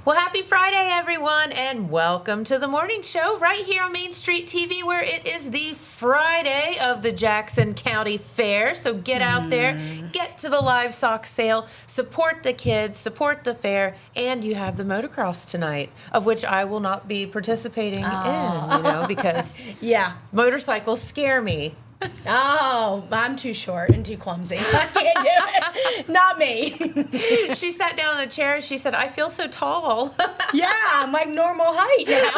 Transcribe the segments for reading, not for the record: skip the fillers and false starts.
Well, happy Friday, everyone, and welcome to the morning show right here on Main Street TV, where it is the Friday of the Jackson County Fair. So get out there, get to the livestock sale, support the kids, support the fair, and you have the motocross tonight, of which I will not be participating in, because motorcycles scare me. Oh, I'm too short and too clumsy. I can't do it. Not me. She sat down in the chair and she said, I feel so tall. Yeah, I'm like normal height now.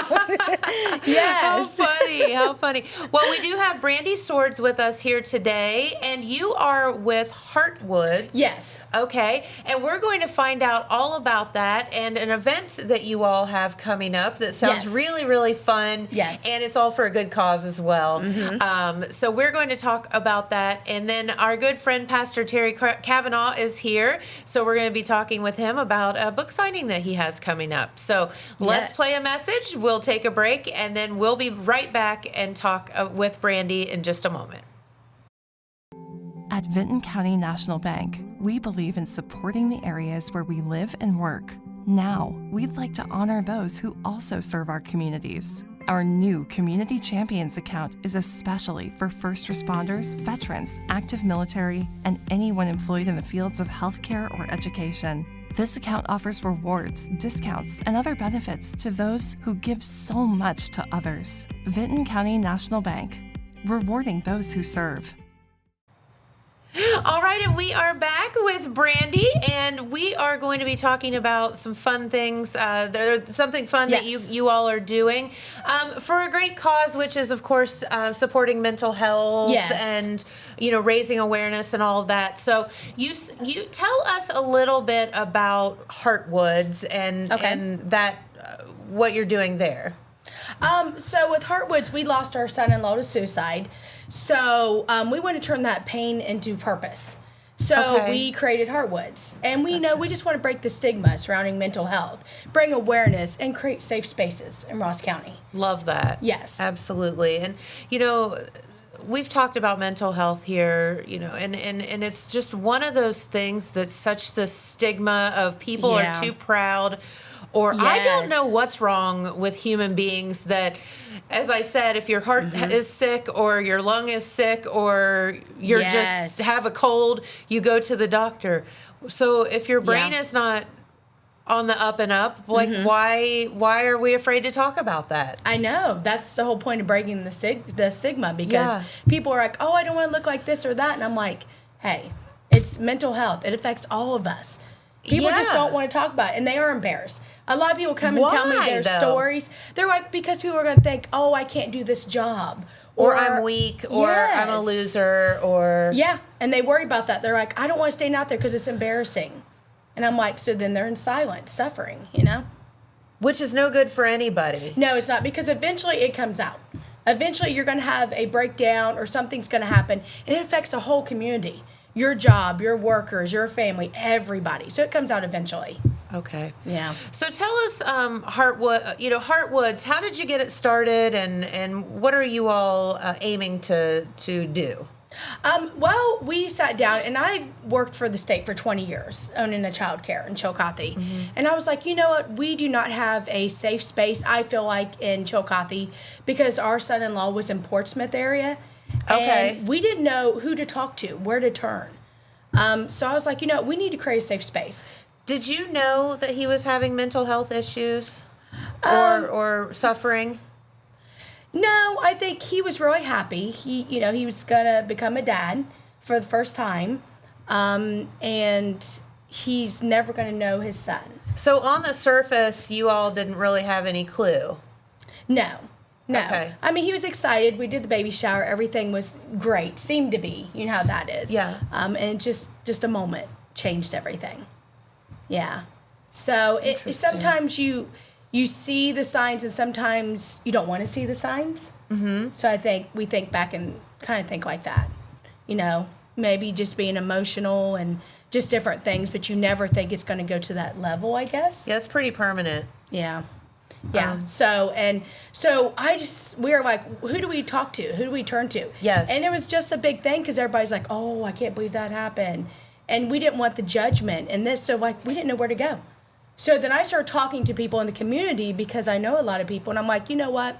Yes. How funny. Well, we do have Brandy Swords with us here today, and you are with Heartwoods. Yes. Okay, and we're going to find out all about that and an event that you all have coming up that sounds really, really fun. Yes. And it's all for a good cause as well. So we're going to talk about that, and then our good friend Pastor Terry Kavanaugh is here, so we're going to be talking with him about a book signing that he has coming up. So let's play a message, we'll take a break, and then we'll be right back and talk with Brandy in just a moment. At Vinton County National Bank, we believe in supporting the areas where we live and work. Now, we'd like to honor those who also serve our communities. Our new Community Champions account is especially for first responders, veterans, active military, and anyone employed in the fields of healthcare or education. This account offers rewards, discounts, and other benefits to those who give so much to others. Vinton County National Bank, rewarding those who serve. All right, and we are back with Brandy, and we are going to be talking about some fun things. There's something fun that you all are doing for a great cause, which is, of course, supporting mental health and raising awareness and all of that. So you tell us a little bit about Heartwoods and that what you're doing there. So with Heartwoods, we lost our son-in-law to suicide. So we want to turn that pain into purpose. So we created Heartwoods. And we we just want to break the stigma surrounding mental health, bring awareness, and create safe spaces in Ross County. Love that. Yes. Absolutely. And, we've talked about mental health here, and it's just one of those things that's such the stigma of people are too proud. Or I don't know what's wrong with human beings that, as I said, if your heart is sick or your lung is sick or you're just have a cold, you go to the doctor. So if your brain is not on the up and up, like why are we afraid to talk about that? I know. That's the whole point of breaking the stigma, because people are like, oh, I don't want to look like this or that. And I'm like, hey, it's mental health. It affects all of us. People just don't want to talk about it, and they are embarrassed. A lot of people come and tell me their stories. They're like, because people are going to think, oh, I can't do this job. Or I'm weak, or I'm a loser, or... Yeah, and they worry about that. They're like, I don't want to stand out there because it's embarrassing. And I'm like, so then they're in silence, suffering, Which is no good for anybody. No, it's not, because eventually it comes out. Eventually you're going to have a breakdown or something's going to happen, and it affects the whole community. Your job, your workers, your family, everybody. So it comes out eventually. Okay. Yeah. So tell us, Heartwoods, how did you get it started, and what are you all aiming to do? Well, we sat down, and I've worked for the state for 20 years, owning a child care in Chillicothe. And I was like, you know what? We do not have a safe space, I feel like, in Chillicothe, because our son-in-law was in Portsmouth area. And we didn't know who to talk to, where to turn. So I was like, we need to create a safe space. Did you know that he was having mental health issues or suffering? No, I think he was really happy. He was going to become a dad for the first time, and he's never going to know his son. So on the surface, you all didn't really have any clue? No. Okay. I mean, he was excited. We did the baby shower. Everything was great. Seemed to be. You know how that is. Yeah. And just a moment changed everything. Yeah. So sometimes you see the signs, and sometimes you don't want to see the signs. So I think we think back and kind of think like that. Maybe just being emotional and just different things, but you never think it's going to go to that level, I guess. Yeah, it's pretty permanent. Yeah. So we were like, who do we talk to? Who do we turn to? Yes. And there was just a big thing, because everybody's like, oh, I can't believe that happened. And we didn't want the judgment and this. So we didn't know where to go. So then I started talking to people in the community because I know a lot of people, and I'm like, you know what?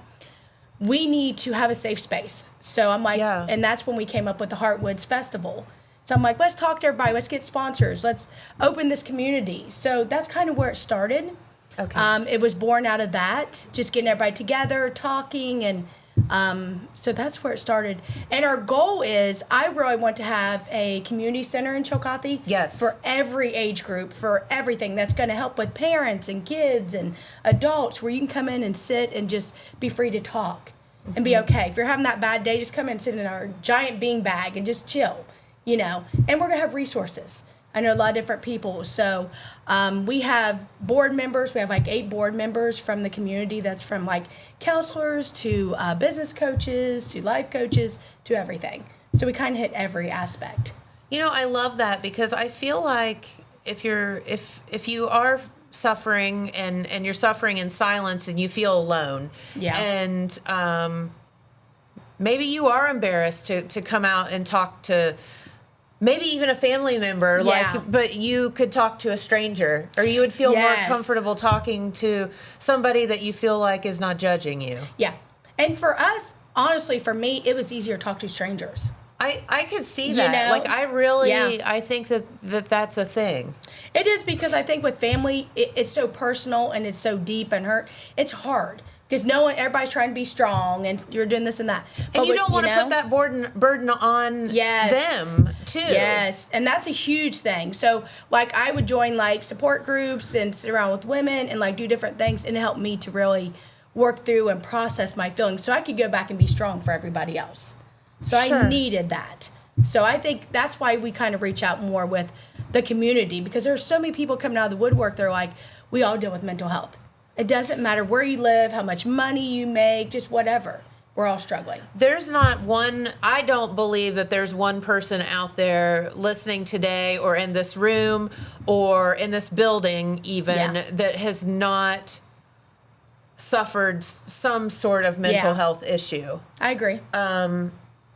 We need to have a safe space. So I'm like, and that's when we came up with the Heartwoods Festival. So I'm like, let's talk to everybody. Let's get sponsors. Let's open this community. So that's kind of where it started. Okay. It was born out of that, just getting everybody together, talking, and so that's where it started. And our goal is, I really want to have a community center in Chillicothe. Yes. For every age group, for everything that's going to help with parents and kids and adults, where you can come in and sit and just be free to talk and be okay. If you're having that bad day, just come in and sit in our giant bean bag and just chill, you know. And we're going to have resources. I know a lot of different people. So we have board members. We have like 8 board members from the community. That's from like counselors to business coaches to life coaches to everything. So we kind of hit every aspect. You know, I love that, because I feel like if you are suffering and you're suffering in silence and you feel alone, and maybe you are embarrassed to come out and talk to maybe even a family member, but you could talk to a stranger, or you would feel more comfortable talking to somebody that you feel like is not judging you. Yeah. And for us, honestly, for me, it was easier to talk to strangers. I could see that. You know? Like, I really, I think that's a thing. It is, because I think with family, it's so personal and it's so deep and hurt. It's hard. Because everybody's trying to be strong, and you're doing this and that. And you don't want to put that burden on them, too. Yes, and that's a huge thing. So, like, I would join, like, support groups and sit around with women and, like, do different things, and it helped me to really work through and process my feelings so I could go back and be strong for everybody else. So I needed that. So I think that's why we kind of reach out more with the community, because there's so many people coming out of the woodwork. They're like, we all deal with mental health. It doesn't matter where you live, how much money you make, just whatever. We're all struggling. There's not one, I don't believe that there's one person out there listening today or in this room or in this building even that has not suffered some sort of mental health issue. I agree.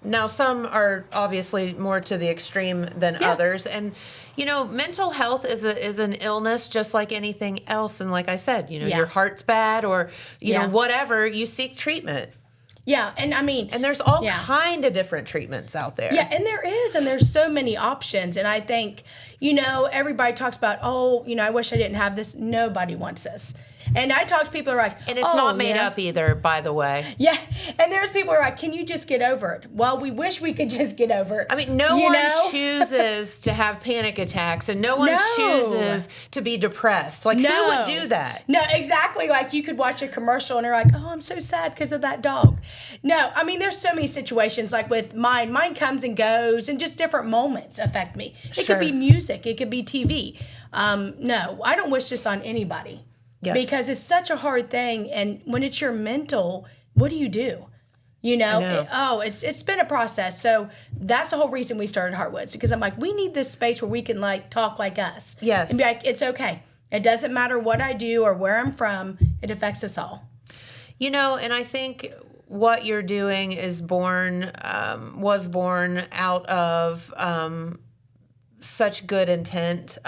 Now, some are obviously more to the extreme than others. And, you know, mental health is an illness just like anything else. And like I said, you know, your heart's bad or, you know, whatever, you seek treatment. Yeah, and I mean... And there's all kind of different treatments out there. Yeah, and there is, and there's so many options. And I think, you know, everybody talks about, oh, you know, I wish I didn't have this. Nobody wants this. And I talk to people who are like, and it's not made up either, by the way. Yeah, and there's people who are like, can you just get over it? Well, we wish we could just get over it. I mean, no one chooses to have panic attacks, and no one chooses to be depressed. Like, who would do that? No, exactly. Like, you could watch a commercial and they're like, oh, I'm so sad because of that dog. No, I mean, there's so many situations, like with mine. Mine comes and goes, and just different moments affect me. It could be music. It could be TV. No, I don't wish this on anybody. Yes. Because it's such a hard thing, and when it's your mental, what do? You know, it's been a process. So that's the whole reason we started Heartwoods, because I'm like, we need this space where we can like talk like us. Yes. And be like, it's okay. It doesn't matter what I do or where I'm from. It affects us all. You know, and I think what you're doing was born out of such good intent.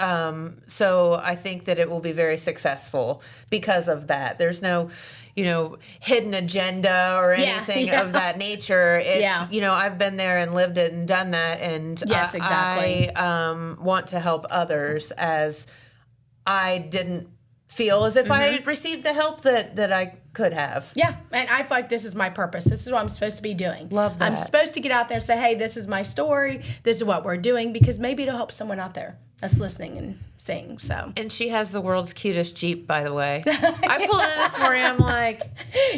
So I think that it will be very successful because of that. There's no, you know, hidden agenda or anything of that nature. It's, you know, I've been there and lived it and done that. And yes, exactly. I want to help others, as I didn't feel as if I had received the help that I could have. Yeah, and I feel like this is my purpose. This is what I'm supposed to be doing. Love that. I'm supposed to get out there and say, hey, this is my story. This is what we're doing, because maybe it'll help someone out there that's listening and seeing. So. And she has the world's cutest Jeep, by the way. I pulled into this morning, I'm like,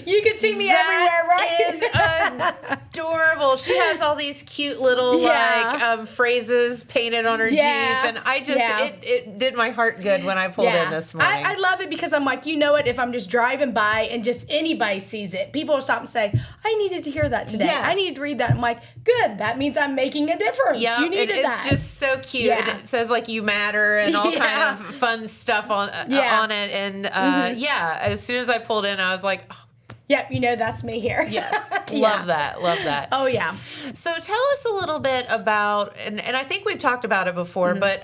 you can see me everywhere, right? Is adorable. She has all these cute little like phrases painted on her Jeep, and I just it did my heart good when I pulled in this morning. I love it, because I'm like, you know what? If I'm just driving by and just anybody sees it, people will stop and say, I needed to hear that today. Yeah. I needed to read that. I'm like, good. That means I'm making a difference. Yeah, you needed that. It's just so cute. Yeah. And it says like you matter and all kind of fun stuff on it. And as soon as I pulled in, I was like, oh, Yep, that's me here. Yes. Love that. Oh, yeah. So tell us a little bit about, and I think we've talked about it before, but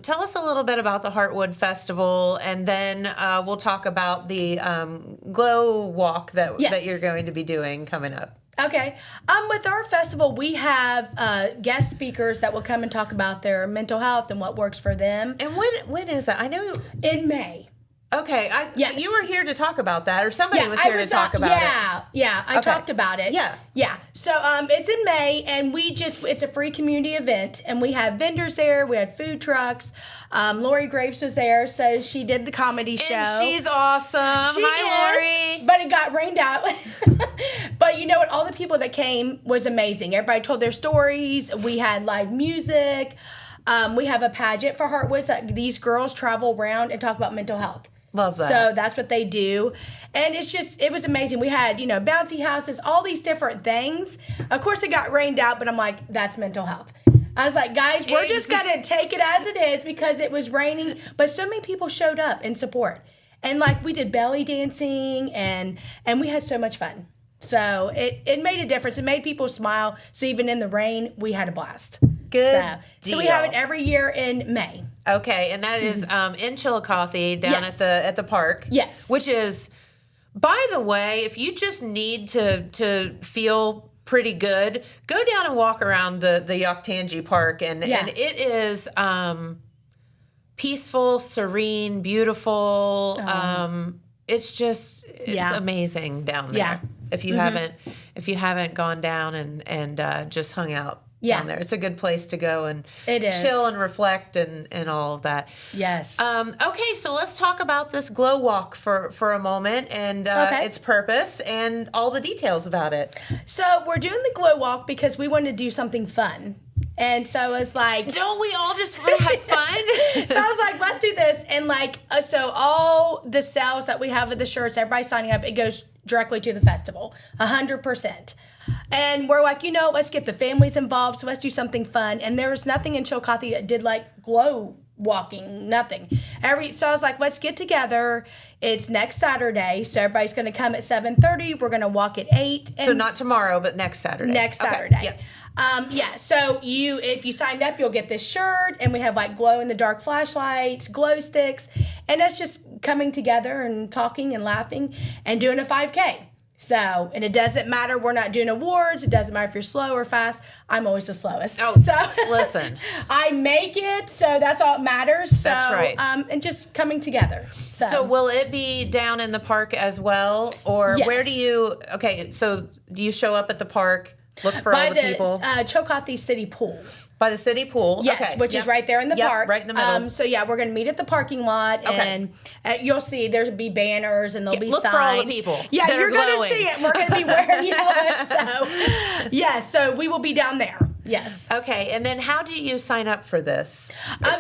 tell us a little bit about the Heartwood Festival, and then we'll talk about the Glow Walk that you're going to be doing coming up. Okay. With our festival, we have guest speakers that will come and talk about their mental health and what works for them. And when is that? I know in May. Okay, you were here to talk about that, or somebody was here to talk about it. Yeah, I talked about it. Yeah. So it's in May, and it's a free community event, and we have vendors there. We had food trucks. Lori Graves was there, so she did the comedy show. And she's awesome. Hi, Lori. But it got rained out. But you know what? All the people that came was amazing. Everybody told their stories. We had live music. We have a pageant for Heartwood. So these girls travel around and talk about mental health. Love that. So that's what they do. And it was amazing. We had, bouncy houses, all these different things. Of course, it got rained out, but I'm like, that's mental health. I was like, guys, we're just going to take it as it is because it was raining. But so many people showed up in support. And we did belly dancing and we had so much fun. So it made a difference. It made people smile. So even in the rain, we had a blast. Good. So we have it every year in May. Okay, and that is in Chillicothe down at the park. Yes. Which is, by the way, if you just need to feel pretty good, go down and walk around the Yoctangi Park, and it is peaceful, serene, beautiful. It's amazing down there. Yeah. If you haven't gone down and just hung out down there, it's a good place to go and chill and reflect and all of that. Yes. Okay, so let's talk about this Glow Walk for a moment and its purpose and all the details about it. So we're doing the Glow Walk because we wanted to do something fun. And so it's like, don't we all just want to have fun? So I was like, let's do this. And so all the sales that we have of the shirts, everybody signing up, it goes directly to the festival, 100%. And we're like, let's get the families involved. So let's do something fun. And there was nothing in Chillicothe that did glow walking, nothing. So I was like, let's get together. It's next Saturday. So everybody's going to come at 7:30. We're going to walk at 8. So not tomorrow, but next Saturday. Next Saturday. Okay. So if you signed up, you'll get this shirt, and we have glow in the dark flashlights, glow sticks, and that's just coming together and talking and laughing and doing a 5K. So, and it doesn't matter. We're not doing awards. It doesn't matter if you're slow or fast. I'm always the slowest. Oh, so listen. I make it, so that's all that matters. So, that's right. And just coming together. So will it be down in the park as well? Or where do you, so do you show up at the park, look for all the people? By the Chillicothe City Pool. By the city pool? Yes, which is right there in the park. Right in the middle. So we're going to meet at the parking lot, and you'll see there'll be banners and there'll be signs. Look for all the people. Yeah, you're going to see it. We're going to be wearing yellow. So we will be down there. Yes. Okay, and then how do you sign up for this?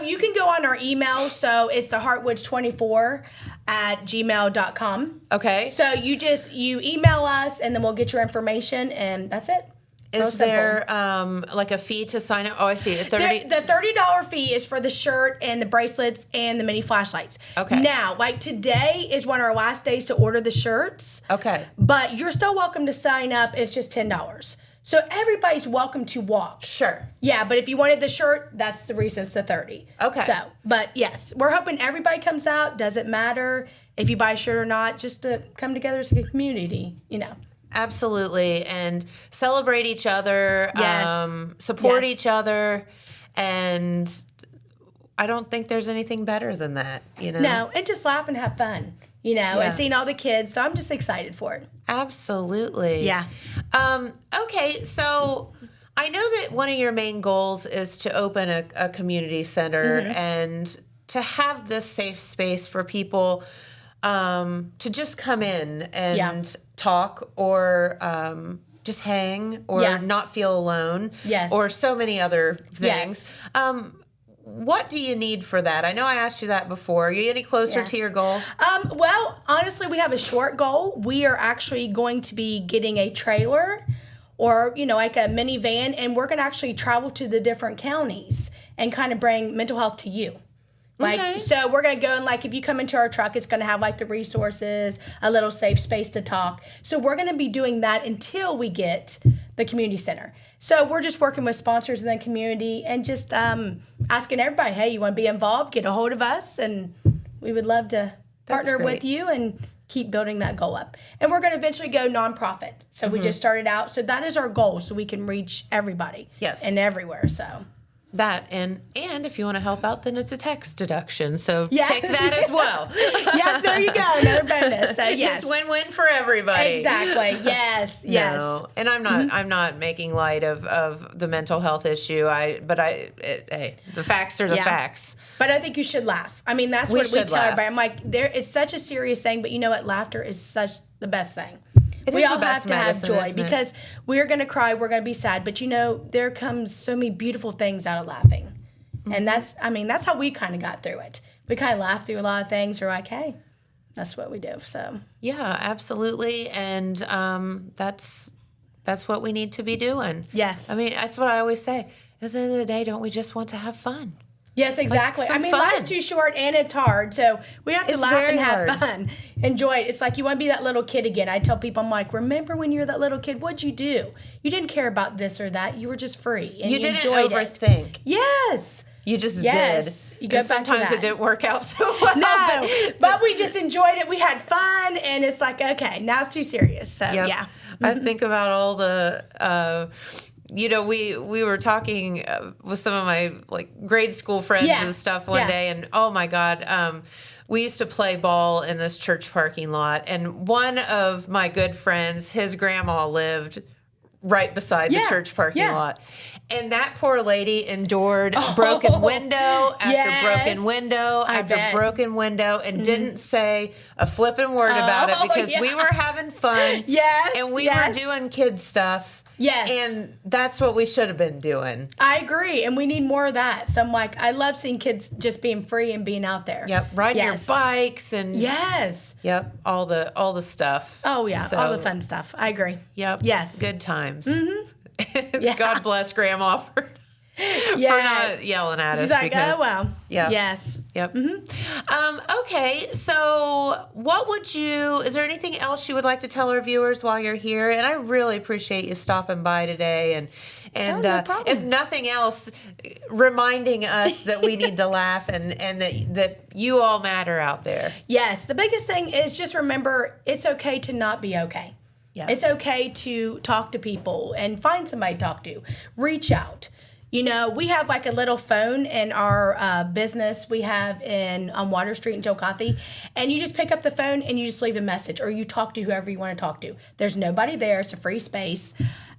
You can go on our email. So it's the heartwoods24@gmail.com. Okay. So you email us, and then we'll get your information, and that's it. Is there a fee to sign up? Oh, I see. The $30 fee is for the shirt and the bracelets and the mini flashlights. Okay. Now, today is one of our last days to order the shirts. Okay. But you're still welcome to sign up. It's just $10. So everybody's welcome to walk. Sure. Yeah, but if you wanted the shirt, that's the reason it's the $30. Okay. So, but yes, we're hoping everybody comes out. Doesn't matter if you buy a shirt or not, just to come together as a community, Absolutely. And celebrate each other, support each other. And I don't think there's anything better than that, No, and just laugh and have fun, and seeing all the kids. So I'm just excited for it. Absolutely. Yeah. Okay, so I know that one of your main goals is to open a community center and to have this safe space for people to just come in and talk or just hang or not feel alone or so many other things. What do you need for that? I know I asked you that before. Are you any closer to your goal? Well, honestly, we have a short goal. We are actually going to be getting a trailer or, a minivan, and we're going to actually travel to the different counties and kind of bring mental health to you. Like, Okay. so we're going to go and, like, if you come into our truck, it's going to have, like, the resources, a little safe space to talk. So we're going to be doing that until we get the community center. So we're just working with sponsors in the community and just asking everybody, hey, you want to be involved? Get a hold of us, and we would love to partner with you and keep building that goal up. And we're going to eventually go nonprofit. So we just started out. So that is our goal, so we can reach everybody. Yes. And everywhere, so. That and if you want to help out, then it's a tax deduction. So Yeah. take that as well. Yes, there you go. Another bonus. So yes. It's win-win for everybody. Exactly. Yes. Yes. No, and I'm not making light of the mental health issue. Hey, the facts are the facts. But I think you should laugh. I mean, that's what we should tell laugh. everybody. I'm like, it's such a serious thing, but you know what? Laughter is such the best thing. We all have to have joy because we're going to cry, we're going to be sad, but you know, there comes so many beautiful things out of laughing. Mm-hmm. And that's how we kind of got through it. We kind of laughed through a lot of things. We're like, hey, that's what we do. So yeah, absolutely. And that's what we need to be doing. Yes. I mean, that's what I always say. At the end of the day, don't we just want to have fun? Yes, exactly. Like, I mean, fun. life's too short and it's hard, so we have to laugh and have fun. Enjoy it. It's like you want to be that little kid again. I tell people, I'm like, remember when you were that little kid? What'd you do? You didn't care about this or that. You were just free. And you didn't enjoyed overthink. It. Yes. You just yes. did. You go back sometimes to that. it didn't work out so well. No, but we just enjoyed it. We had fun, and it's like, okay, now it's too serious. So, yeah. I think about all the... we were talking with some of my like grade school friends and stuff one day, and oh my God, we used to play ball in this church parking lot, and one of my good friends, his grandma lived right beside the church parking lot. And that poor lady endured broken window after broken window after broken window and didn't say a flipping word about it because we were having fun. Yes. And we were doing kid stuff. Yes. And that's what we should have been doing. I agree. And we need more of that. So I'm like, I love seeing kids just being free and being out there. Yep. Riding your bikes and Yep. All the stuff. Oh yeah. So, all the fun stuff. I agree. Yep. Yes. Good times. Mm-hmm. God bless Grandma for not yelling at us. She's like, because, oh, wow. Yeah. Yes. Yep. Mm-hmm. Okay. So is there anything else you would like to tell our viewers while you're here? And I really appreciate you stopping by today and no problem. If nothing else, reminding us that we need to laugh and that you all matter out there. Yes. The biggest thing is just remember it's okay to not be okay. Yeah. It's okay to talk to people and find somebody to talk to. Reach out. You know, we have like a little phone in our business we have on Water Street in Chillicothe, and you just pick up the phone and you just leave a message or you talk to whoever you want to talk to. There's nobody there. It's a free space.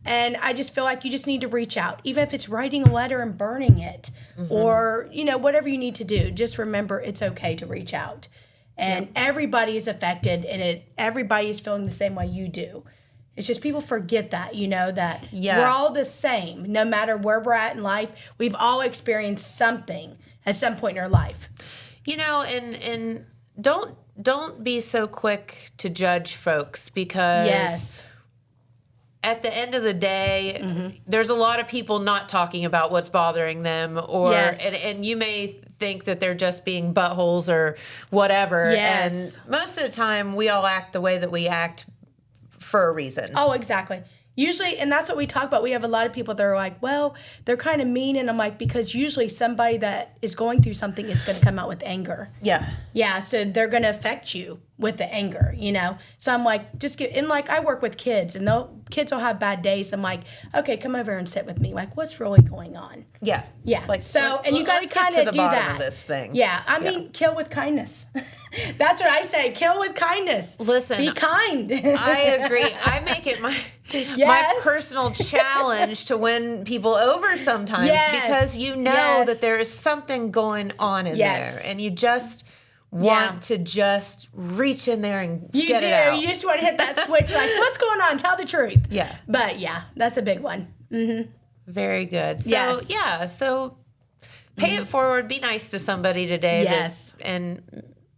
And I just feel like you just need to reach out, even if it's writing a letter and burning it or, whatever you need to do. Just remember it's okay to reach out. And everybody is affected, and everybody is feeling the same way you do. It's just people forget that, that we're all the same. No matter where we're at in life, we've all experienced something at some point in our life. And don't be so quick to judge folks because at the end of the day, there's a lot of people not talking about what's bothering them, and you may think that they're just being buttholes or whatever. Yes. And most of the time, we all act the way that we act for a reason. Oh, exactly. Usually, and that's what we talk about. We have a lot of people that are like, well, they're kind of mean. And I'm like, because usually somebody that is going through something is going to come out with anger. Yeah. Yeah, so they're going to affect you with the anger, So I'm like, I work with kids, and kids will have bad days. I'm like, okay, come over and sit with me. Like, what's really going on? Yeah. Yeah. And you got to kind of do that. Of this thing. Yeah. I mean, kill with kindness. That's what I say. Kill with kindness. Listen. Be kind. I agree. I make it my personal challenge to win people over sometimes because that there is something going on in there, and you just want to just reach in there and get it out. You just want to hit that switch like, what's going on? Tell the truth. Yeah. But that's a big one. Mm-hmm. Very good. So, so pay it forward. Be nice to somebody today. Yes. And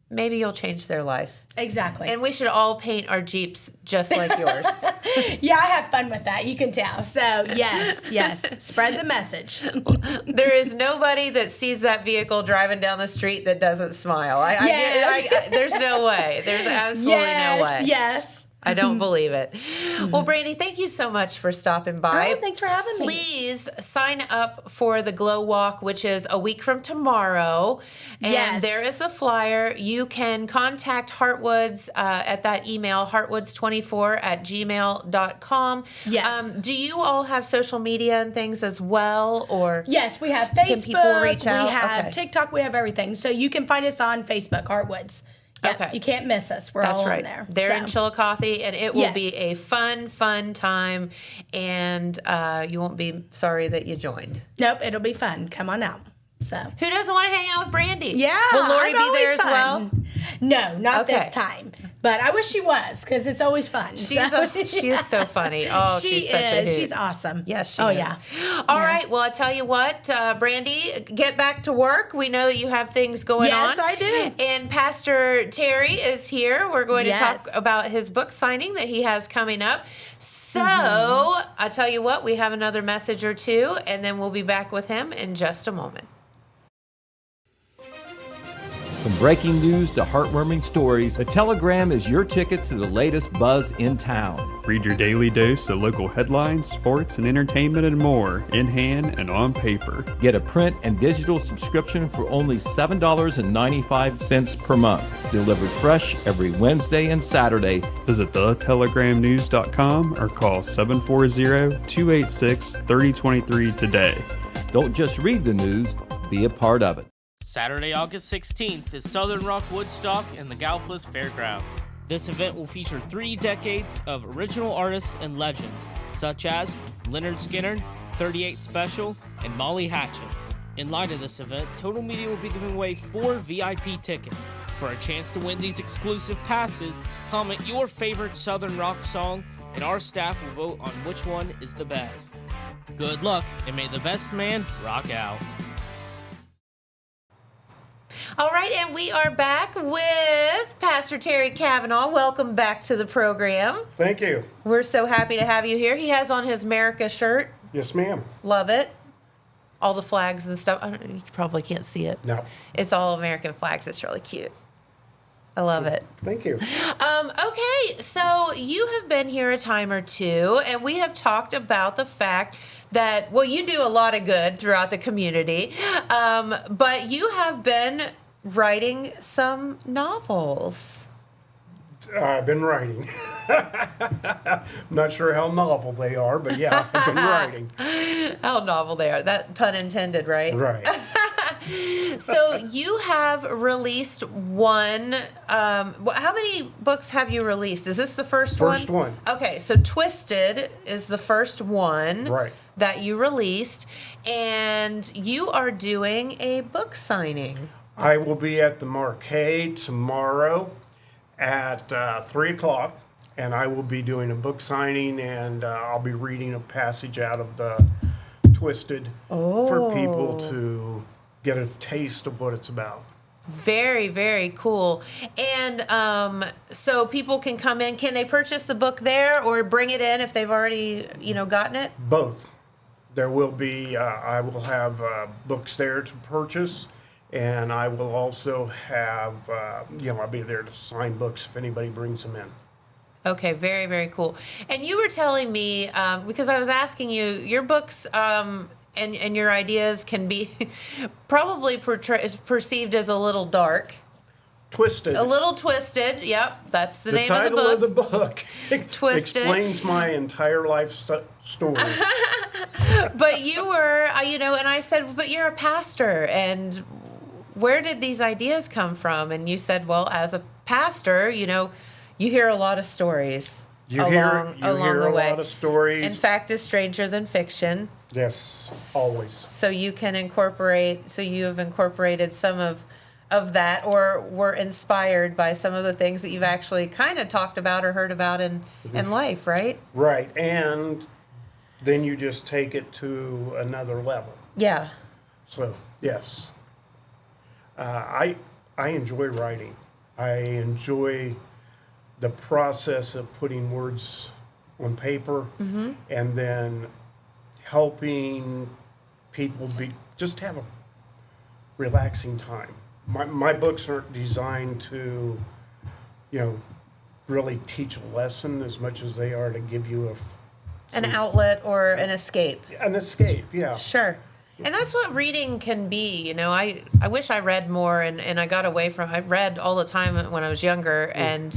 maybe you'll change their life. Exactly. And we should all paint our Jeeps just like yours. Yeah, I have fun with that. You can tell. So, yes. Spread the message. There is nobody that sees that vehicle driving down the street that doesn't smile. There's no way. There's absolutely no way. Yes. I don't believe it. Well, Brandy, thank you so much for stopping by. Oh, thanks for having me. Please sign up for the Glow Walk, which is a week from tomorrow. And there is a flyer. You can contact Heartwoods at that email, heartwoods24@gmail.com. Yes. Do you all have social media and things as well? Or yes, we have Facebook. Can people reach out? We have TikTok. We have everything. So you can find us on Facebook, Heartwoods. Yep, okay. You can't miss us. We're all on there. They're in Chillicothe, and it will be a fun time, and you won't be sorry that you joined. Nope, it'll be fun. Come on out. So who doesn't want to hang out with Brandy? Yeah. Will Lori be there as well? No, not this time. But I wish she was, because it's always fun. She is so funny. Oh, she's such a hoot. She's awesome. Yes, she is. Yeah. All right. Well, I tell you what, Brandy, get back to work. We know that you have things going on. Yes, I do. And Pastor Terry is here. We're going to talk about his book signing that he has coming up. So I tell you what, we have another message or two, and then we'll be back with him in just a moment. From breaking news to heartwarming stories, the Telegram is your ticket to the latest buzz in town. Read your daily dose of local headlines, sports, and entertainment and more, in hand and on paper. Get a print and digital subscription for only $7.95 per month. Delivered fresh every Wednesday and Saturday. Visit thetelegramnews.com or call 740-286-3023 today. Don't just read the news, be a part of it. Saturday, August 16th is Southern Rock Woodstock in the Gallipolis Fairgrounds. This event will feature 3 decades of original artists and legends, such as Leonard Skinner, 38 Special, and Molly Hatchet. In light of this event, Total Media will be giving away 4 VIP tickets. For a chance to win these exclusive passes, comment your favorite Southern Rock song, and our staff will vote on which one is the best. Good luck, and may the best man rock out. All right, and we are back with Pastor Terry Cavanaugh. Welcome back to the program. Thank you. We're so happy to have you here. He has on his America shirt. Yes, ma'am. Love it. All the flags and stuff. You probably can't see it. No. It's all American flags. It's really cute. I love it. Thank you. Okay, so you have been here a time or two, and we have talked about the fact that, well, you do a lot of good throughout the community, but you have been writing some novels. I've been writing. I'm not sure how novel they are, but yeah, I've been writing. How novel they are. That pun intended, right? Right. So you have released one. How many books have you released? Is this the first one? First one. Okay, so Twisted is the first one that you released, and you are doing a book signing. I will be at the Marquee tomorrow at 3 o'clock, and I will be doing a book signing, and I'll be reading a passage out of the Twisted for people to get a taste of what it's about. Very, very cool. And so people can come in. Can they purchase the book there or bring it in if they've already, gotten it? Both. There will be, I will have books there to purchase, and I will also have, I'll be there to sign books if anybody brings them in. Okay, very, very cool. And you were telling me, because I was asking you, your books and your ideas can be probably perceived as a little dark. Twisted. A little twisted, yep. That's the name of the book. The title of the book Twisted. Explains my entire life story. But you were, and I said, but you're a pastor, and where did these ideas come from? And you said, well, as a pastor, you hear a lot of stories along the way. A lot of stories. In fact, is stranger than fiction. Yes, always. So you have incorporated some of that, or were inspired by some of the things that you've actually kind of talked about or heard about in life, right? Right, and then you just take it to another level. Yeah. So, yes. I enjoy writing. I enjoy the process of putting words on paper and then helping people just have a relaxing time. My books aren't designed to, really teach a lesson as much as they are to give you an outlet or an escape. An escape, yeah. Sure. And that's what reading can be. I wish I read more, and I got away from. I read all the time when I was younger, and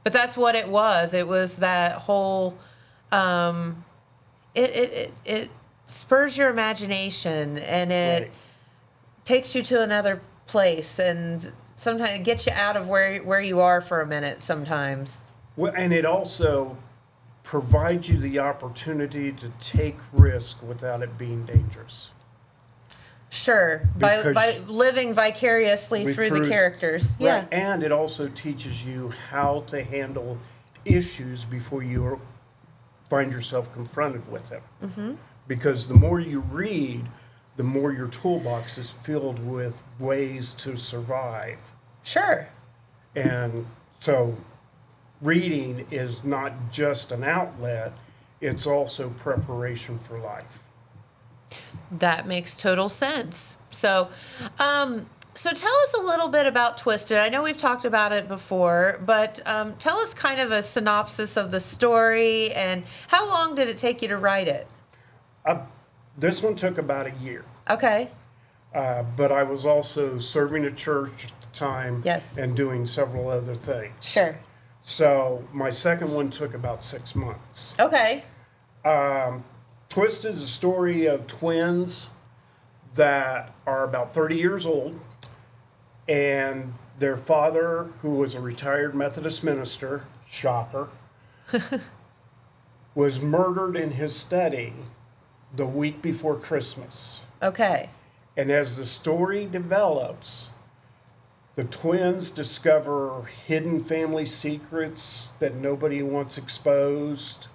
but that's what it was. It was that whole. It spurs your imagination, and it takes you to another place, and sometimes it gets you out of where you are for a minute. Sometimes. Well, and it also provides you the opportunity to take risk without it being dangerous. Sure, by living vicariously through the characters. Right. Yeah. And it also teaches you how to handle issues before you find yourself confronted with them. Mm-hmm. Because the more you read, the more your toolbox is filled with ways to survive. Sure. And so reading is not just an outlet, it's also preparation for life. That makes total sense. So, so tell us a little bit about Twisted. I know we've talked about it before, but tell us kind of a synopsis of the story, and how long did it take you to write it? This one took about a year. Okay. But I was also serving a church at the time. Yes. And doing several other things. Sure. So my second one took about 6 months. Okay. Twisted is a story of twins that are about 30 years old, and their father, who was a retired Methodist minister, shocker, was murdered in his study the week before Christmas. Okay. And as the story develops, the twins discover hidden family secrets that nobody wants exposed.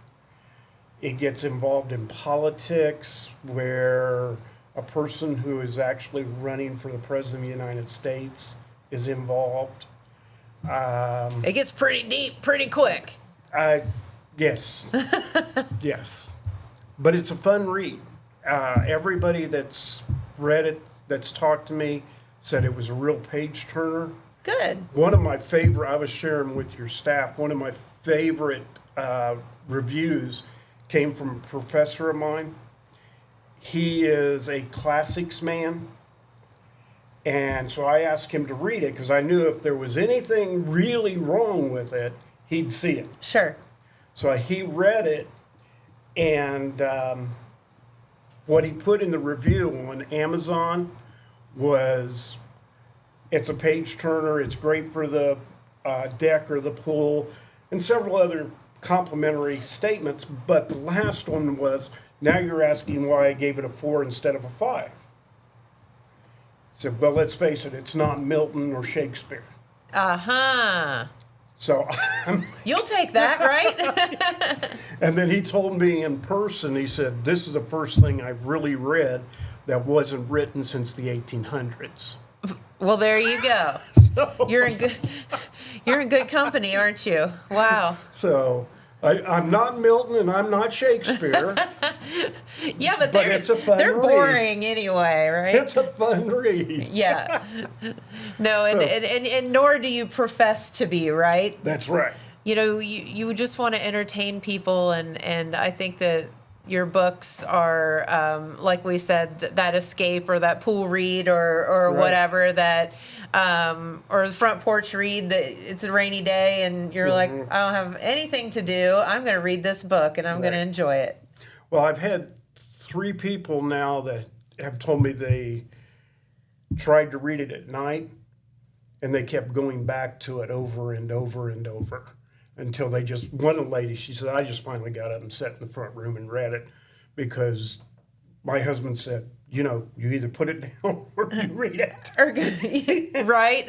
It gets involved in politics, where a person who is actually running for the President of the United States is involved. It gets pretty deep pretty quick. Yes. Yes. But it's a fun read. Everybody that's read it, that's talked to me, said it was a real page turner. Good. One of my favorite, I was sharing with your staff, one of my favorite reviews came from a professor of mine. He is a classics man. And so I asked him to read it because I knew if there was anything really wrong with it, he'd see it. Sure. So he read it, and what he put in the review on Amazon was, it's a page turner, it's great for the deck or the pool, and several other complimentary statements. But the last one was, now you're asking why I gave it a 4 instead of a 5. So, well, let's face it, it's not Milton or Shakespeare. Uh-huh. So you'll take that, right? And then he told me in person, he said, this is the first thing I've really read that wasn't written since the 1800s. Well, there you go. You're in good company, aren't you? Wow. So I'm not Milton and I'm not Shakespeare. Yeah, but it's a fun they're read. Boring anyway, right? It's a fun read. Yeah. No, and nor do you profess to be, right? That's right. You just want to entertain people, and I think that your books are, like we said, that escape or that pool read or Right. whatever, that or the front porch read that it's a rainy day and you're like, I don't have anything to do. I'm going to read this book and I'm going to enjoy it. Well, I've had 3 people now that have told me they tried to read it at night and they kept going back to it over and over and over until they just, one lady, she said, I just finally got up and sat in the front room and read it because my husband said, you either put it down or you read it. Right?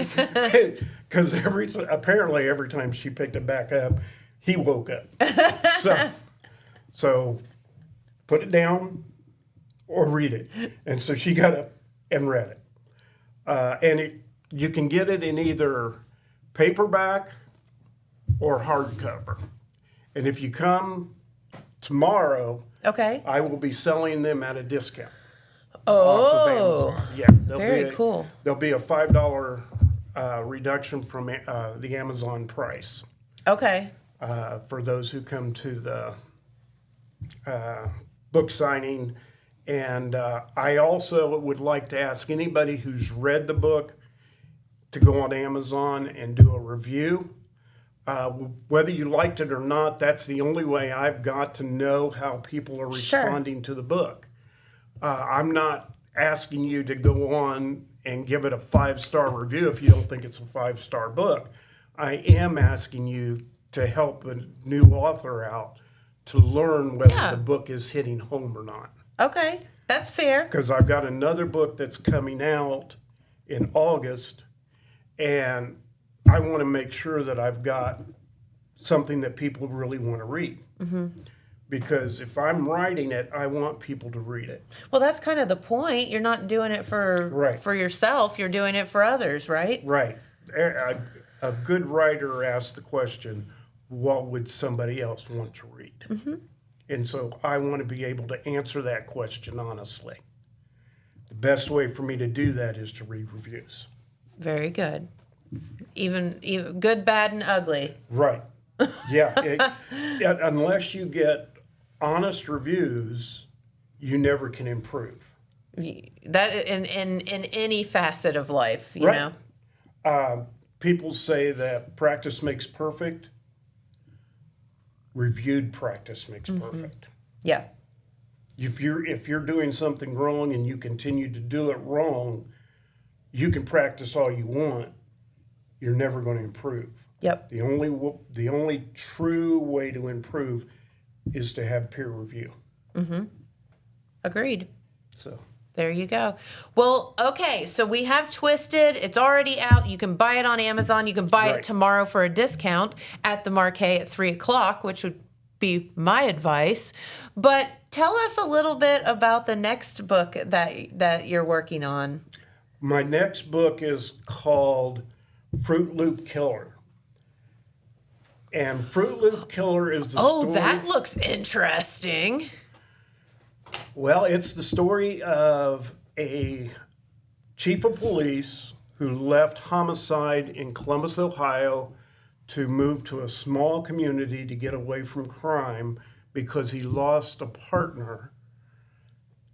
Because apparently every time she picked it back up, he woke up. So put it down or read it. And so she got up and read it. And you can get it in either paperback or hardcover. And if you come tomorrow, Okay. I will be selling them at a discount. Oh, Off of Amazon. Yeah, very cool. There'll be a $5 reduction from the Amazon price Okay. for those who come to the book signing. And I also would like to ask anybody who's read the book to go on Amazon and do a review. Whether you liked it or not, that's the only way I've got to know how people are responding to the book. I'm not asking you to go on and give it a 5-star review if you don't think it's a 5-star book. I am asking you to help a new author out to learn whether the book is hitting home or not. Okay, that's fair. Because I've got another book that's coming out in August, and I want to make sure that I've got something that people really want to read. Mm-hmm. Because if I'm writing it, I want people to read it. Well, that's kind of the point. You're not doing it for yourself. You're doing it for others, right? Right. A good writer asks the question, what would somebody else want to read? Mm-hmm. And so I want to be able to answer that question honestly. The best way for me to do that is to read reviews. Very good. Even good, bad, and ugly. Right. Yeah. Unless you get honest reviews, you never can improve. That in any facet of life, you know. People say that practice makes perfect. Reviewed practice makes perfect. Yeah. If you're doing something wrong and you continue to do it wrong, you can practice all you want. You're never going to improve. Yep. The only true way to improve is to have peer review. Mm-hmm. Agreed. So there you go. Well, okay, so we have Twisted. It's already out. You can buy it on Amazon. You can buy it tomorrow for a discount at the Marquee at 3:00, which would be my advice. But tell us a little bit about the next book that you're working on. My next book is called Fruit Loop Killer. And Fruit Loop Killer is the story... Oh, that looks interesting. Well, it's the story of a chief of police who left homicide in Columbus, Ohio, to move to a small community to get away from crime because he lost a partner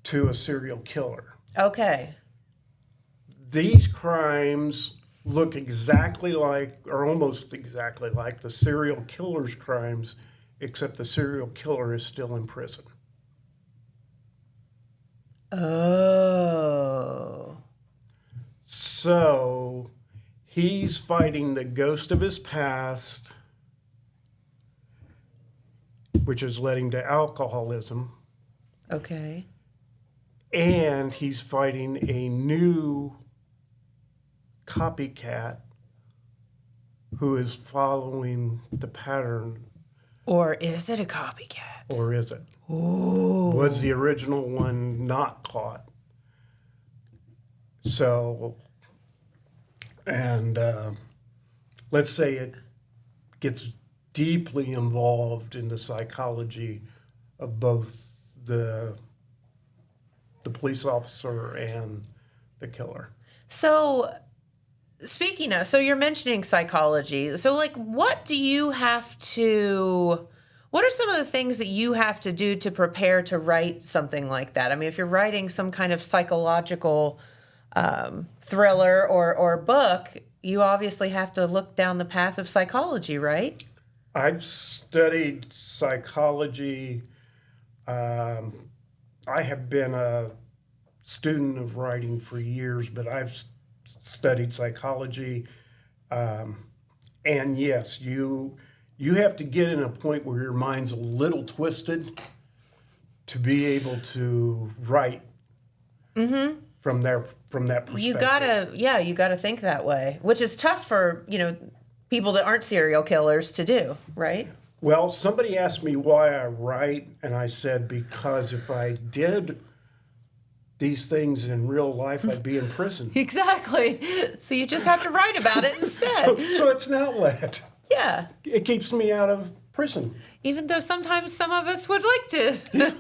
to a serial killer. Okay. These crimes look exactly like, or almost exactly like, the serial killer's crimes, except the serial killer is still in prison. Oh. So he's fighting the ghost of his past, which has led him to alcoholism. Okay. And he's fighting a new copycat who is following the pattern. Or is it a copycat? Or is it? Ooh. Was the original one not caught? So, and let's say it gets deeply involved in the psychology of both the police officer and the killer. So, speaking of, so you're mentioning psychology. So, like, what are some of the things that you have to do to prepare to write something like that? I mean, if you're writing some kind of psychological thriller or book, you obviously have to look down the path of psychology, right? I've studied psychology. I have been a student of writing for years, but I've studied psychology. And yes, you have to get in a point where your mind's a little twisted to be able to write from that perspective. You gotta think that way, which is tough for, people that aren't serial killers to do, right? Well, somebody asked me why I write, and I said because if I did these things in real life, I'd be in prison. Exactly. So you just have to write about it instead. So it's an outlet. Yeah. It keeps me out of prison. Even though sometimes some of us would like to.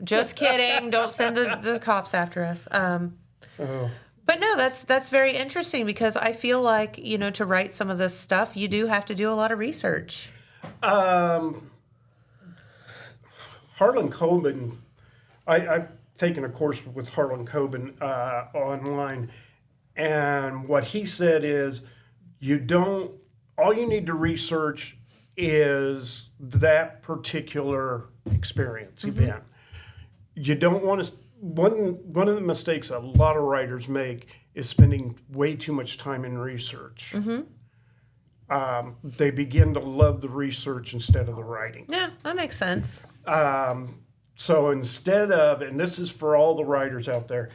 Just kidding. Don't send the cops after us. But no, that's very interesting because I feel like, to write some of this stuff, you do have to do a lot of research. Harlan Coben, I've taken a course with Harlan Coben online, and what he said is all you need to research is that particular experience, event. You don't want to, one of the mistakes a lot of writers make is spending way too much time in research. They begin to love the research instead of the writing. Yeah, that makes sense. So instead of, and this is for all the writers out there,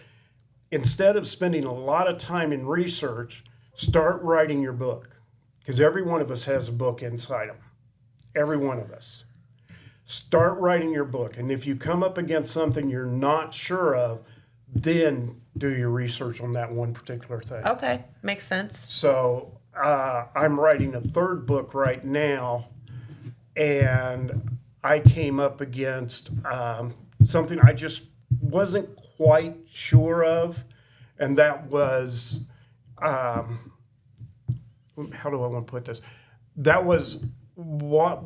instead of spending a lot of time in research, start writing your book. Because every one of us has a book inside them. Every one of us. Start writing your book. And if you come up against something you're not sure of, then do your research on that one particular thing. Okay, makes sense. So I'm writing a third book right now, and I came up against something I just wasn't quite sure of, and that was, how do I want to put this? That was what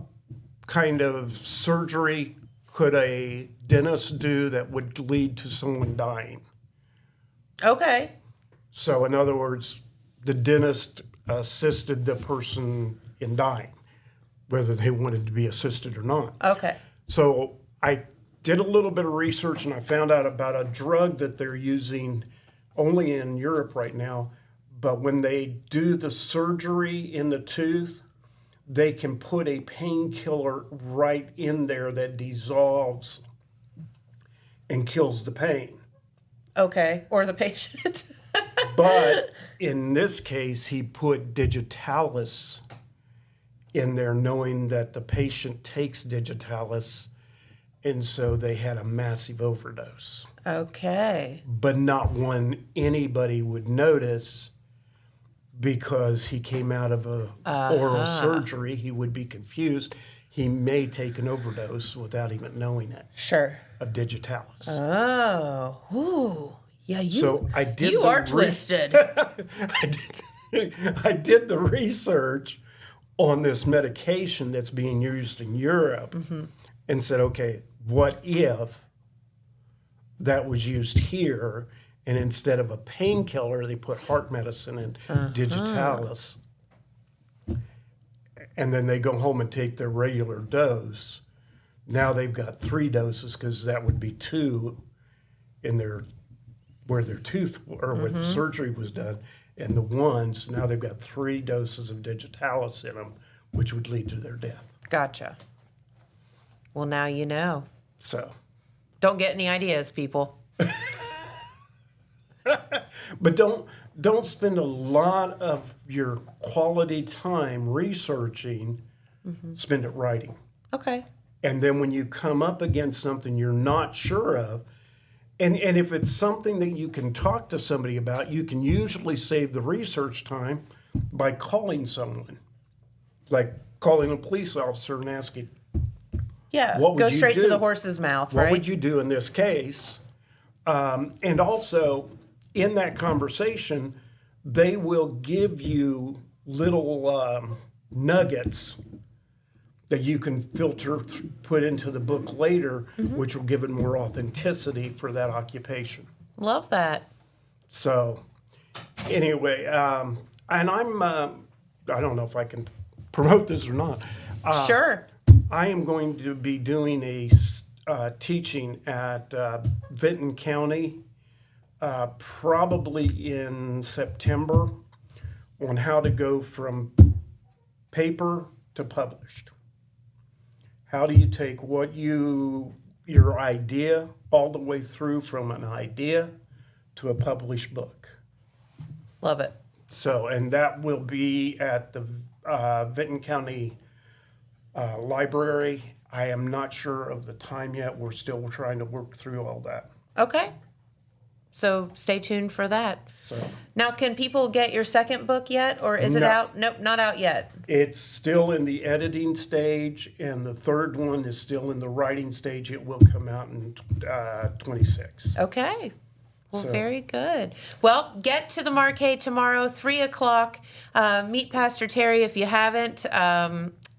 kind of surgery could a dentist do that would lead to someone dying? Okay. So in other words, the dentist assisted the person in dying, whether they wanted to be assisted or not. Okay. So I did a little bit of research and I found out about a drug that they're using only in Europe right now. But when they do the surgery in the tooth, they can put a painkiller right in there that dissolves and kills the pain. Okay. Or the patient. But in this case, he put digitalis in there knowing that the patient takes digitalis, and so they had a massive overdose. Okay. But not one anybody would notice because he came out of a oral surgery. He would be confused. He may take an overdose without even knowing it. Sure. Of digitalis. Oh. Ooh. Yeah, So I did you are twisted. I did the research on this medication that's being used in Europe and said, okay, what if that was used here and instead of a painkiller, they put heart medicine and digitalis, and then they go home and take their regular dose. Now they've got 3 doses because that would be 2 in their where their tooth or where the surgery was done, and the ones, now they've got 3 doses of digitalis in them, which would lead to their death. Gotcha. Well, now you know. So. Don't get any ideas, people. But don't spend a lot of your quality time researching, spend it writing. Okay. And then when you come up against something you're not sure of, and if it's something that you can talk to somebody about, you can usually save the research time by calling someone. Like calling a police officer and asking, Yeah, what would go you straight do? to the horse's mouth, right? What would you do in this case? And also, in that conversation, they will give you little nuggets that you can filter, put into the book later, which will give it more authenticity for that occupation. Love that. So, anyway, and I'm, I don't know if I can promote this or not. Sure. I am going to be doing a teaching at Vinton County, probably in September, on how to go from paper to published. How do you take what your idea all the way through from an idea to a published book? Love it. So, and that will be at the Vinton County Library. I am not sure of the time yet. We're still trying to work through all that. Okay. So stay tuned for that. So Now, can people get your second book yet, or is it No. out? Nope, not out yet. it's still in the editing stage, and the third one is still in the writing stage. It will come out in 26. Okay. Well, So- very good. Well, get to the Marquee tomorrow, 3 o'clock. Meet Pastor Terry if you haven't,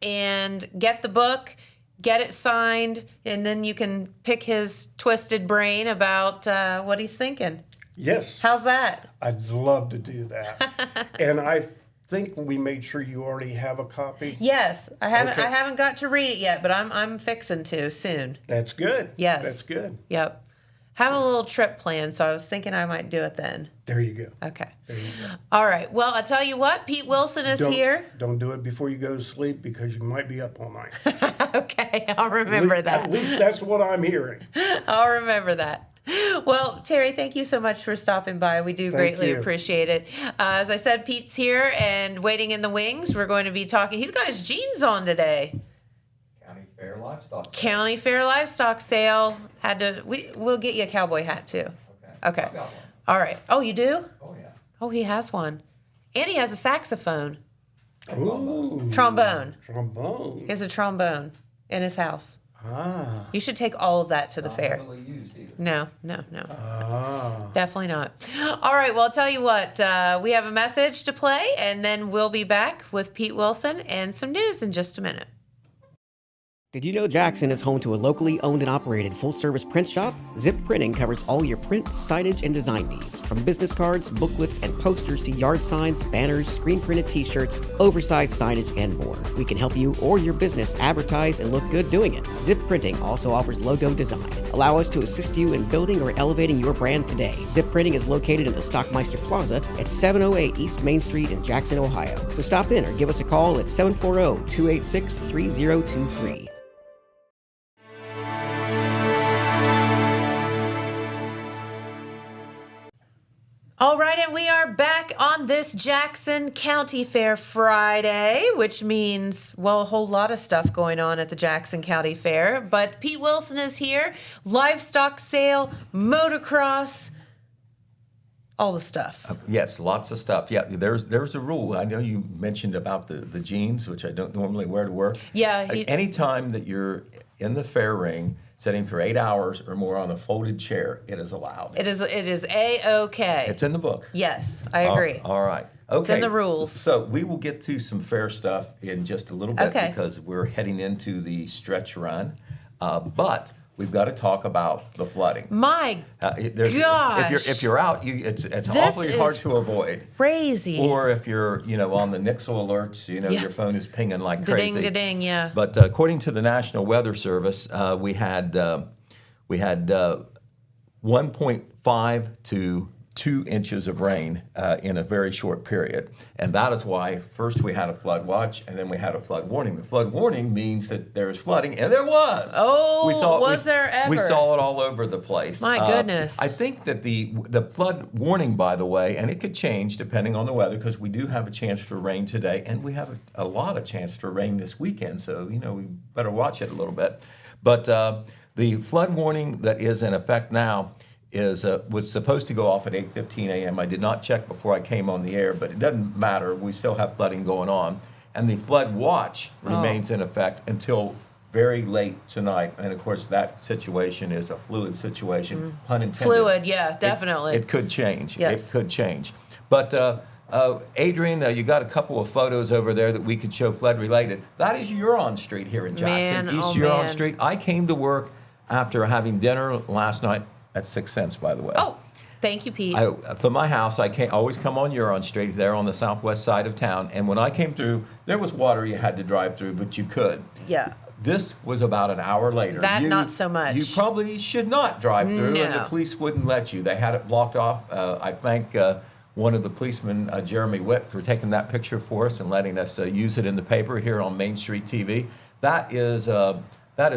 and get the book, get it signed, and then you can pick his twisted brain about what he's thinking. Yes, How's that? I'd love to do that. And I think we made sure you already have a copy. Yes, I haven't. Okay. I haven't got to read it yet, but I'm fixing to soon. That's good. Yes. That's good. Yep. Have a little trip planned, so I was thinking I might do it then. There you go. Okay. There you go. All right. Well, I'll tell you what. Pete Wilson is here. Don't do it before you go to sleep because you might be up all night. Okay, I'll remember At that. least that's what I'm hearing. I'll remember that. Well, Terry, thank you so much for stopping by. We do greatly you. appreciate it. As I said, Pete's here and waiting in the wings. We're going to be talking. He's got his jeans on today. County Fair Livestock. County Fair Livestock Sale. We'll get you a cowboy hat too. Okay. I've got one. All right. Oh, you do? Oh yeah. Oh, he has one. And he has a saxophone. Ooh, Trombone. trombone. He has a trombone in his house. Ah, You should take all of that to the Not fair. heavily used either. No. ah. Definitely not. All right. Well, I'll tell you what. We have a message to play, and then we'll be back with Pete Wilson and some news in just a minute. Did you know Jackson is home to a locally owned and operated full-service print shop? Zip Printing covers all your print, signage, and design needs. From business cards, booklets, and posters to yard signs, banners, screen-printed t-shirts, oversized signage, and more. We can help you or your business advertise and look good doing it. Zip Printing also offers logo design. Allow us to assist you in building or elevating your brand today. Zip Printing is located in the Stockmeister Plaza at 708 East Main Street in Jackson, Ohio. So stop in or give us a call at 740-286-3023. All right, and we are back on this Jackson County Fair Friday, which means, well, a whole lot of stuff going on at the Jackson County Fair. But Pete Wilson is here, livestock sale, motocross, all the stuff. Yes, lots of stuff. Yeah, there's a rule. I know you mentioned about the jeans, which I don't normally wear to work. Yeah. Anytime that you're in the fair ring, sitting for 8 hours or more on a folded chair, it is allowed. It is A-OK. It's in the book. Yes, I agree. All right. Okay. It's in the rules. So we will get to some fair stuff in just a little bit Okay. because we're heading into the stretch run. But we've got to talk about the flooding. My gosh. If you're out, it's awfully hard is to avoid. crazy. Or if you're on the Nixle alerts, Yeah. your phone is pinging like crazy. Da-ding, yeah. But according to the National Weather Service, we had 1.5 to 2 inches of rain in a very short period. And that is why first we had a flood watch and then we had a flood warning. The flood warning means that there's flooding, and there was. Oh, was there ever? We saw it all over the place. My goodness. I think that the flood warning, by the way, and it could change depending on the weather, because we do have a chance for rain today, and we have a lot of chance for rain this weekend, so we better watch it a little bit. But the flood warning that is in effect now was supposed to go off at 8:15 a.m. I did not check before I came on the air, but it doesn't matter. We still have flooding going on. And the flood watch remains in effect until very late tonight. And of course, that situation is a fluid situation, pun intended. Fluid, yeah, definitely. It could change. Yes. It could change. But Adrian, you got a couple of photos over there that we could show flood related. That is Huron Street here in Jackson, Man, East oh, Huron man. Street. I came to work after having dinner last night at 6 cents, by the way. Oh, thank you, Pete. From my house, I always come on Huron Street there on the southwest side of town. And when I came through, there was water you had to drive through, but you could. Yeah. This was about an hour later. That not so much. You probably should not drive through, and the No. police wouldn't let you. They had it blocked off. I thank one of the policemen, Jeremy Witt, for taking that picture for us and letting us use it in the paper here on Main Street TV. That is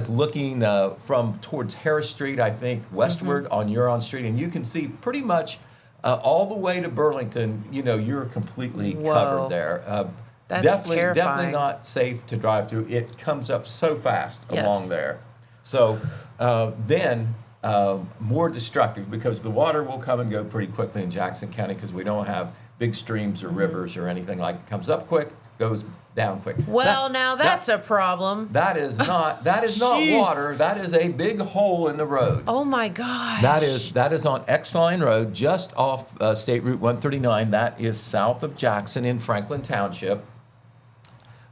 looking from towards Harris Street, I think, westward on Huron Street, and you can see pretty much all the way to Burlington. You're completely Whoa. covered there. That's definitely terrifying. not safe to drive through. It comes up so fast Yes. along there. So then more destructive because the water will come and go pretty quickly in Jackson County because we don't have big streams or rivers or anything like it. Comes up quick, goes down quick. Well, now that's a problem. That is not Jeez. water. That is a big hole in the road. Oh my gosh. That is on X-Line Road, just off State Route 139. That is south of Jackson in Franklin Township.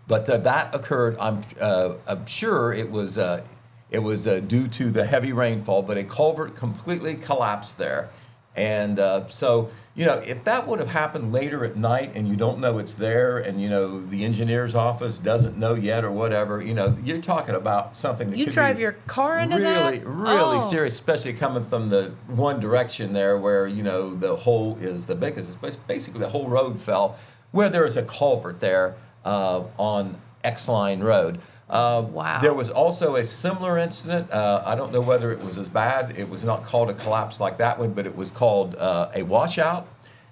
But that occurred. I'm sure it was due to the heavy rainfall. But a culvert completely collapsed there, and so if that would have happened later at night and you don't know it's there, and the engineer's office doesn't know yet or whatever, you're talking about something that you could drive be your car into that? Really serious, especially coming from the one direction there where the hole is the biggest. It's basically the whole road fell where there is a culvert there. On X-Line Road. Wow. There was also a similar incident. I don't know whether it was as bad. It was not called a collapse like that one, but it was called a washout.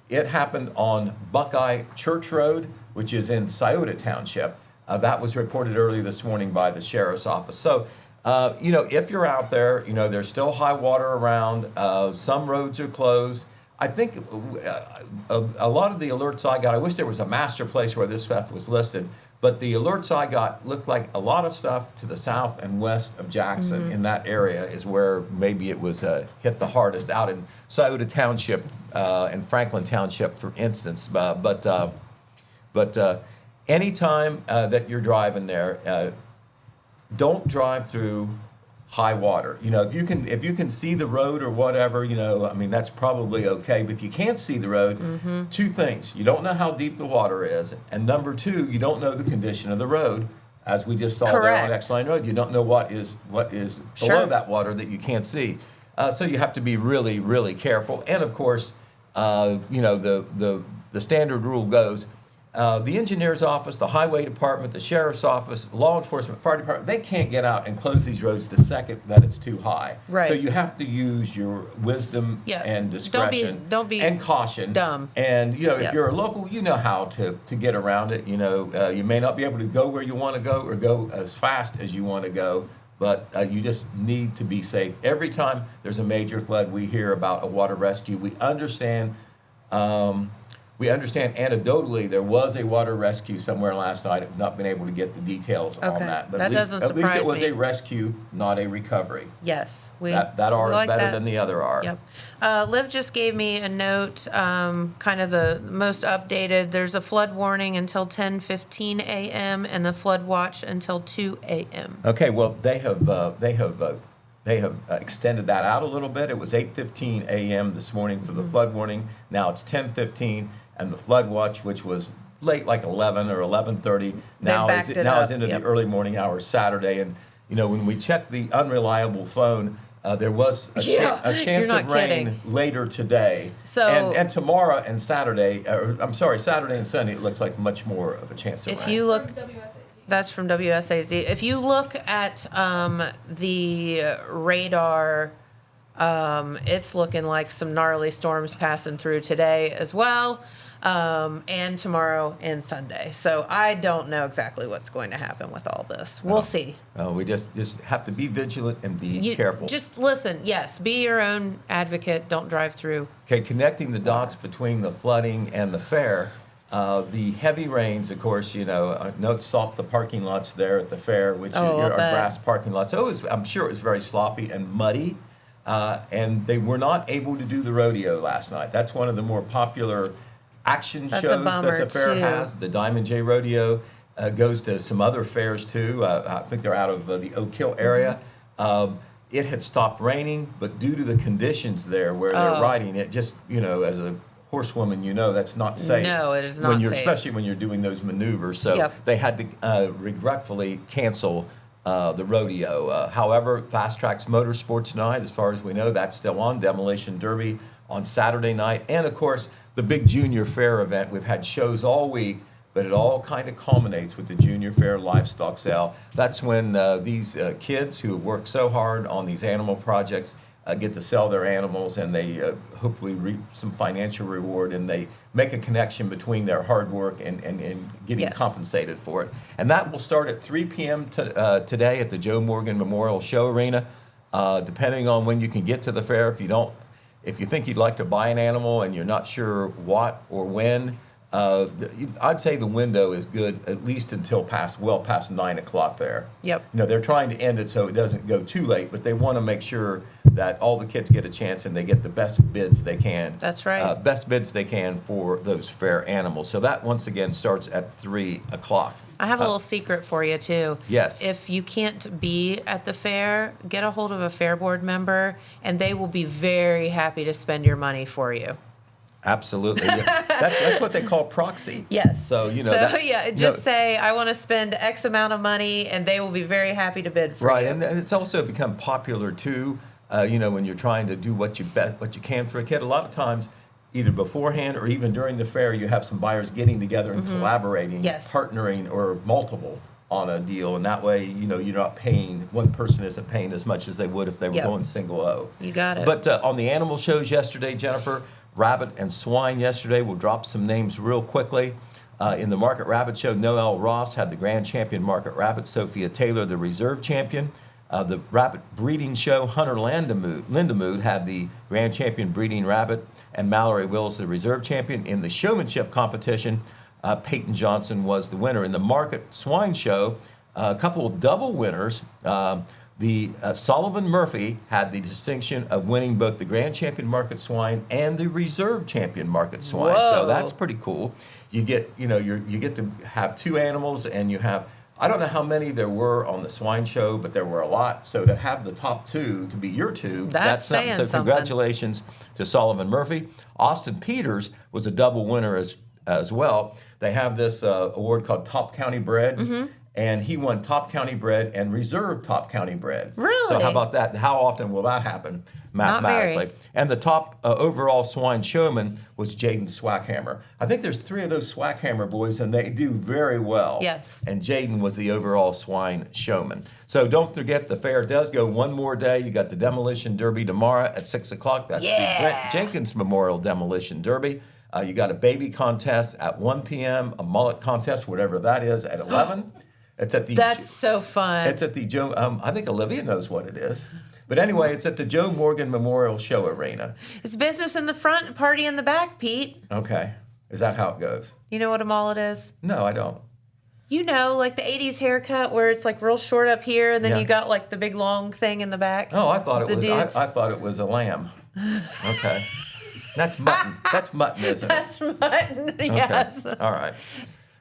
It happened on Buckeye Church Road, which is in Scioto Township. That was reported early this morning by the sheriff's office. So, if you're out there, there's still high water around. Some roads are closed. I think a lot of the alerts I got, I wish there was a master place where this stuff was listed, but the alerts I got looked like a lot of stuff to the south and west of Jackson in that area is where maybe it was hit the hardest, out in Scioto Township and Franklin Township, for instance. But anytime that you're driving there, don't drive through high water. If you can see the road or whatever, that's probably okay. But if you can't see the road, two things: you don't know how deep the water is, and number two, you don't know the condition of the road. As we just saw there on X-Line Road, you don't know what is below that water that you can't see. So you have to be really, really careful. And of course, the standard rule goes. The engineer's office, the highway department, the sheriff's office, law enforcement, fire department, they can't get out and close these roads the second that it's too high. Right. So you have to use your wisdom and discretion and caution. Dumb. And, if you're a local, you know how to get around it. You may not be able to go where you want to go or go as fast as you want to go, but you just need to be safe. Every time there's a major flood, we hear about a water rescue. We understand anecdotally there was a water rescue somewhere last night. I've not been able to get the details on that. But that doesn't surprise me. At least it was a rescue, not a recovery. Yes. That R is better than the other R. Yep. Liv just gave me a note, kind of the most updated. There's a flood warning until 10:15 a.m. and a flood watch until 2 a.m. Okay, well, they have extended that out a little bit. It was 8:15 a.m. this morning for the flood warning. Now it's 10:15. And the flood watch, which was late, like 11 or 11:30, now is into the early morning hours Saturday. And when we checked the unreliable phone, there was a chance of rain later today. So and tomorrow and Saturday, Saturday and Sunday, it looks like much more of a chance of rain. If you look, that's from WSAZ. If you look at the radar. It's looking like some gnarly storms passing through today as well, and tomorrow and Sunday. So I don't know exactly what's going to happen with all this. We'll see. We just have to be vigilant and be careful. Just listen. Yes, be your own advocate. Don't drive through. Okay, connecting the dots between the flooding and the fair. The heavy rains, of course, note salt the parking lots there at the fair, which are grass parking lots. I'm sure it was very sloppy and muddy. And they were not able to do the rodeo last night. That's one of the more popular action shows that the fair has. The Diamond J Rodeo goes to some other fairs too. I think they're out of the Oak Hill area. It had stopped raining, but due to the conditions there where they're riding, it just, as a horsewoman, that's not safe. No, it is not safe. Especially when you're doing those maneuvers. So they had to regretfully cancel the rodeo. However, Fast Tracks Motorsports tonight, as far as we know, that's still on. Demolition Derby on Saturday night. And, of course, the big Junior Fair event. We've had shows all week, but it all kind of culminates with the Junior Fair livestock sale. That's when these kids who have worked so hard on these animal projects get to sell their animals, and they hopefully reap some financial reward, and they make a connection between their hard work and getting compensated for it. And that will start at 3 p.m. today at the Joe Morgan Memorial Show Arena. Depending on when you can get to the fair, if you think you'd like to buy an animal and you're not sure what or when, I'd say the window is good at least until past 9 o'clock there. Yep. They're trying to end it so it doesn't go too late, but they want to make sure that all the kids get a chance and they get the best bids they can. That's right. Best bids they can for those fair animals. So that, once again, starts at 3 o'clock. I have a little secret for you, too. Yes. If you can't be at the fair, get a hold of a fair board member, and they will be very happy to spend your money for you. Absolutely. Yeah. That's what they call proxy. Yes. So, say, I want to spend X amount of money, and they will be very happy to bid for you. Right, and it's also become popular, too, when you're trying to do what you can for a kid. A lot of times, either beforehand or even during the fair, you have some buyers getting together and collaborating, partnering, or multiple on a deal. And that way, you're not paying, one person isn't paying as much as they would if they were going single O. You got it. But on the animal shows yesterday, Jennifer, rabbit and swine yesterday, we'll drop some names real quickly. In the Market Rabbit Show, Noel Ross had the grand champion Market Rabbit, Sophia Taylor the reserve champion. The Rabbit Breeding Show, Hunter Lindemood had the grand champion breeding rabbit, and Mallory Wills the reserve champion. In the showmanship competition, Peyton Johnson was the winner. In the Market Swine Show, a couple of double winners. The Sullivan Murphy had the distinction of winning both the grand champion Market Swine and the reserve champion Market Swine. Whoa. So that's pretty cool. You get, you get to have two animals, and you have, I don't know how many there were on the swine show, but there were a lot. So to have the top two to be your two, that's something. So congratulations to Sullivan Murphy. Austin Peters was a double winner as well. They have this award called Top County Bred. And he won Top County Bred and Reserve Top County Bred. Really? So how about that? How often will that happen mathematically? Not very. And the top overall swine showman was Jaden Swackhammer. I think there's 3 of those Swackhammer boys, and they do very well. Yes. And Jaden was the overall swine showman. So don't forget, the fair does go one more day. You got the Demolition Derby tomorrow at 6 o'clock. That's the Brent Jenkins Memorial Demolition Derby. You got a baby contest at 1 p.m., a mullet contest, whatever that is, at 11. It's at the. That's so fun. It's at the Joe. I think Olivia knows what it is, but anyway, it's at the Joe Morgan Memorial Show Arena. It's business in the front, party in the back, Pete. Okay, is that how it goes? You know what a mullet is? No, I don't. Like the '80s haircut where it's like real short up here, and then you got like the big long thing in the back. Oh, I thought it was. I thought it was a lamb. Okay, that's mutton. That's mutton, isn't it? That's mutton. Yes. All right.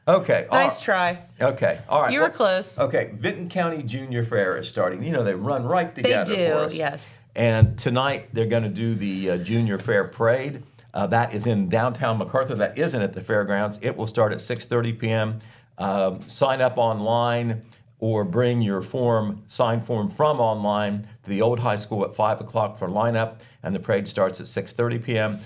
Okay. Nice try. Okay. All right. You were close. Okay. Vinton County Junior Fair is starting. They run right together They do, for us. yes. And tonight they're going to do the Junior Fair Parade. That is in downtown MacArthur. That isn't at the fairgrounds. It will start at 6:30 p.m. Sign up online or bring your signed form from online to the old high school at 5 o'clock for lineup, and the parade starts at 6:30 p.m.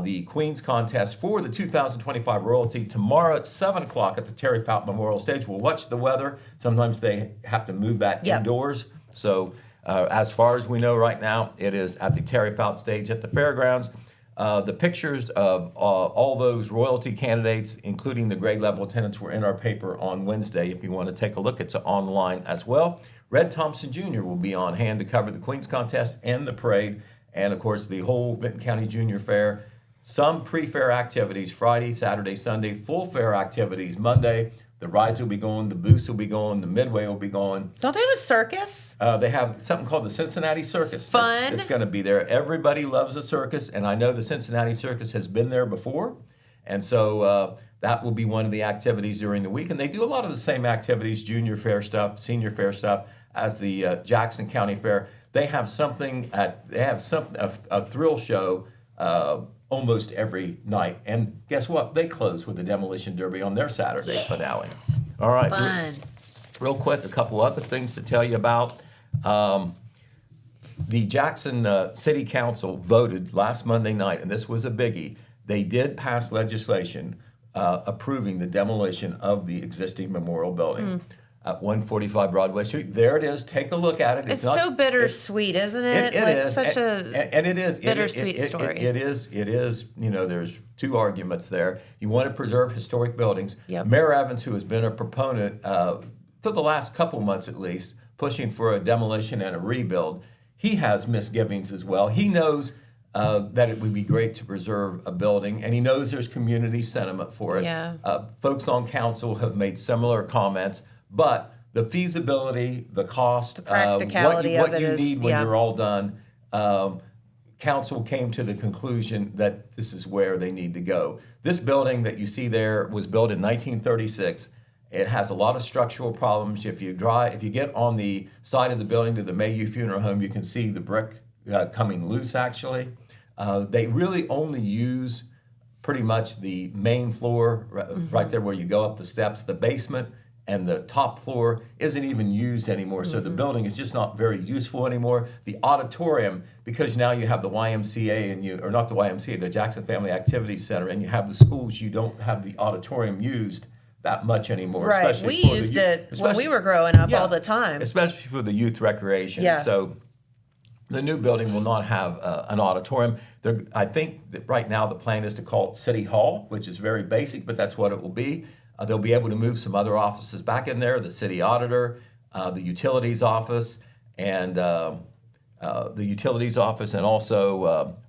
The Queen's Contest for the 2025 Royalty tomorrow at 7 o'clock at the Terry Fout Memorial Stage. We'll watch the weather. Sometimes they have to move that indoors. So as far as we know right now, it is at the Terry Fout Stage at the fairgrounds. The pictures of all those royalty candidates, including the grade level attendants, were in our paper on Wednesday. If you want to take a look, it's online as well. Red Thompson Jr. will be on hand to cover the Queen's Contest and the parade. And, of course, the whole Vinton County Junior Fair. Some pre-fair activities Friday, Saturday, Sunday. Full fair activities Monday. The rides will be going. The booths will be going. The midway will be going. Don't they have a circus? They have something called the Cincinnati Circus. Fun. It's going to be there. Everybody loves a circus, and I know the Cincinnati Circus has been there before. And so that will be one of the activities during the week. And they do a lot of the same activities, junior fair stuff, senior fair stuff, as the Jackson County Fair. They have a thrill show almost every night. And guess what? They close with the Demolition Derby on their Saturday finale. All right. Fun. Real quick, a couple other things to tell you about. The Jackson City Council voted last Monday night, and this was a biggie. They did pass legislation approving the demolition of the existing memorial building. At 145 Broadway Street. There it is. Take a look at it. It's so bittersweet, isn't it? It is. Such and it is bittersweet story. It is. There's two arguments there. You want to preserve historic buildings. Yep. Mayor Evans, who has been a proponent for the last couple months at least, pushing for a demolition and a rebuild, he has misgivings as well. He knows that it would be great to preserve a building, and he knows there's community sentiment for it. Yeah. Folks on council have made similar comments, but the feasibility, the cost, the practicality what of it you is, need when yeah. you're all done, council came to the conclusion that this is where they need to go. This building that you see there was built in 1936. It has a lot of structural problems. If you get on the side of the building to the Mayhew Funeral Home, you can see the brick coming loose, actually. They really only use pretty much the main floor, right there where you go up the steps. The basement and the top floor isn't even used anymore. So the building is just not very useful anymore. The auditorium, because now you have the YMCA or not the YMCA, the Jackson Family Activity Center, and you have the schools, you don't have the auditorium used that much anymore. Right, we used it when we were growing up all the time. Especially for the youth recreation. Yeah. So the new building will not have an auditorium. I think that right now the plan is to call it City Hall, which is very basic, but that's what it will be. They'll be able to move some other offices back in there, the city auditor, the utilities office, and also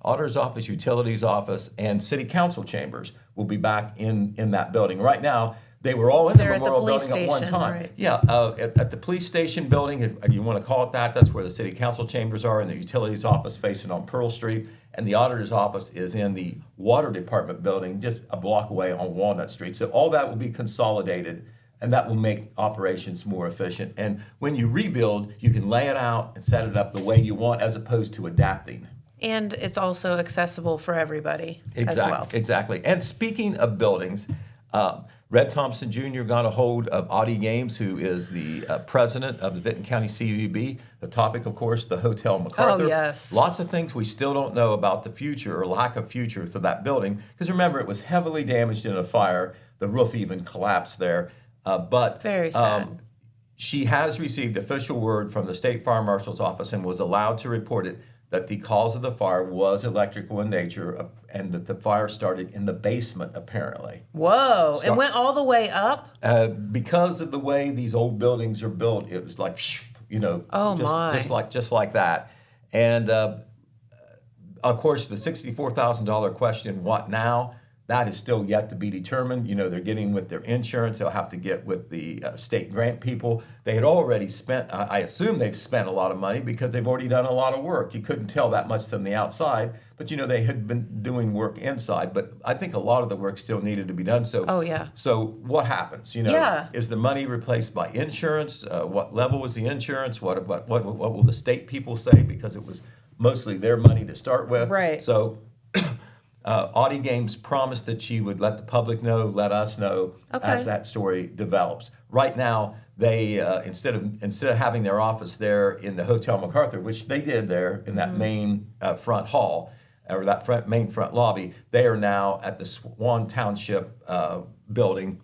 auditor's office, utilities office, and city council chambers will be back in that building. Right now, they were all in the Memorial Building at one time. Right. Yeah, at the police station building, if you want to call it that, that's where the city council chambers are, and the utilities office facing on Pearl Street, and the auditor's office is in the water department building just a block away on Walnut Street. So all that will be consolidated, and that will make operations more efficient. And when you rebuild, you can lay it out and set it up the way you want as opposed to adapting. And it's also accessible for everybody as well. Exactly. And speaking of buildings, Red Thompson Jr. got a hold of Audie Games, who is the president of the Vinton County CVB. The topic, of course, the Hotel MacArthur. Oh, yes. Lots of things we still don't know about the future or lack of future for that building. Because remember, it was heavily damaged in a fire. The roof even collapsed there. But very sad. She has received official word from the State Fire Marshal's office and was allowed to report it that the cause of the fire was electrical in nature, and that the fire started in the basement, apparently. Whoa, it went all the way up? Because of the way these old buildings are built, it was like, just like that. And of course, the $64,000 question, what now? That is still yet to be determined. They're getting with their insurance. They'll have to get with the state grant people. They had already spent, I assume they've spent a lot of money because they've already done a lot of work. You couldn't tell that much from the outside, but they had been doing work inside. But I think a lot of the work still needed to be done. So, So what happens? Is the money replaced by insurance? What level is the insurance? What will the state people say? Because it was mostly their money to start with. Right. So Audie Games promised that she would let the public know, let us know as that story develops. Right now, they instead of having their office there in the Hotel MacArthur, which they did there in that main front hall or that main front lobby, they are now at the Swan Township building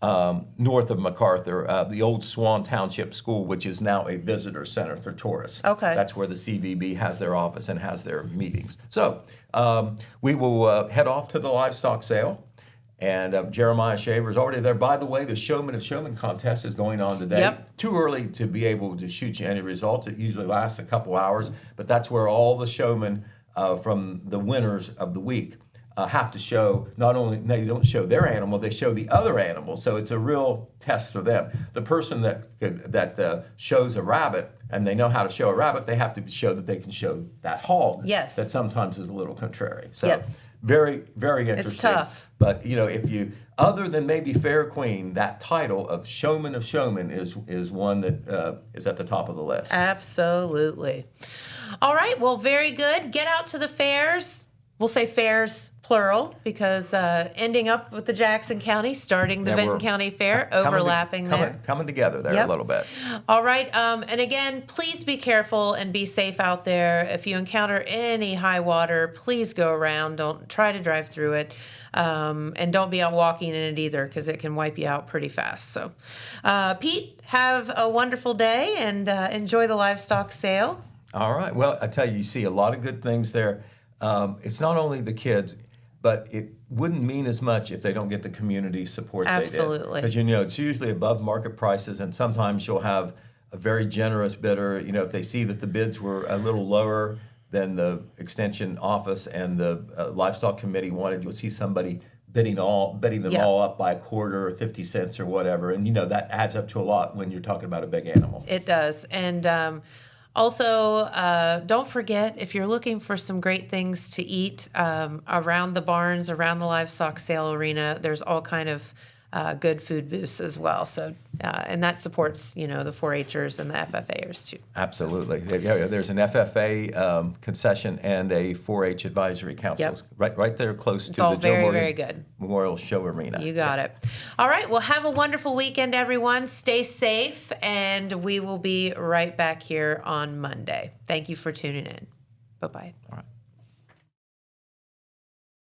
north of MacArthur, the old Swan Township School, which is now a visitor center for tourists. Okay. That's where the CVB has their office and has their meetings. So we will head off to the livestock sale. And Jeremiah Shaver is already there. By the way, the Showman of Showman contest is going on today. Yep. Too early to be able to shoot you any results. It usually lasts a couple hours. But that's where all the showmen from the winners of the week have to show, they don't show their animal, they show the other animal. So it's a real test for them. The person that shows a rabbit, and they know how to show a rabbit, they have to show that they can show that hog. Yes. That sometimes is a little contrary. So yes. Very, very interesting. It's tough. But, if you, other than maybe Fair Queen, that title of Showman is one that is at the top of the list. Absolutely. All right, well, very good. Get out to the fairs. We'll say fairs, plural, because ending up with the Jackson County, starting the Vinton County Fair, overlapping there. Coming together there a little bit. All right. And again, please be careful and be safe out there. If you encounter any high water, please go around. Don't try to drive through it. And don't be out walking in it either, because it can wipe you out pretty fast. So, Pete, have a wonderful day and enjoy the livestock sale. All right. Well, I tell you, you see a lot of good things there. It's not only the kids, but it wouldn't mean as much if they don't get the community support Absolutely. they did. Because, it's usually above market prices, and sometimes you'll have a very generous bidder. You know, if they see that the bids were a little lower than the extension office and the livestock committee wanted, you'll see somebody bidding them all up by a quarter or 50 cents or whatever. And, you know, that adds up to a lot when you're talking about a big animal. It does. And also, don't forget, if you're looking for some great things to eat around the barns, around the livestock sale arena, there's all kind of good food booths as well. So, and that supports, you know, the 4-Hers and the FFAers too. Absolutely. There's an FFA concession and a 4-H advisory council right there close to the Joe Morgan very good. Memorial Show Arena. You got it. All right. Well, have a wonderful weekend, everyone. Stay safe, and we will be right back here on Monday. Thank you for tuning in. Bye-bye. All right.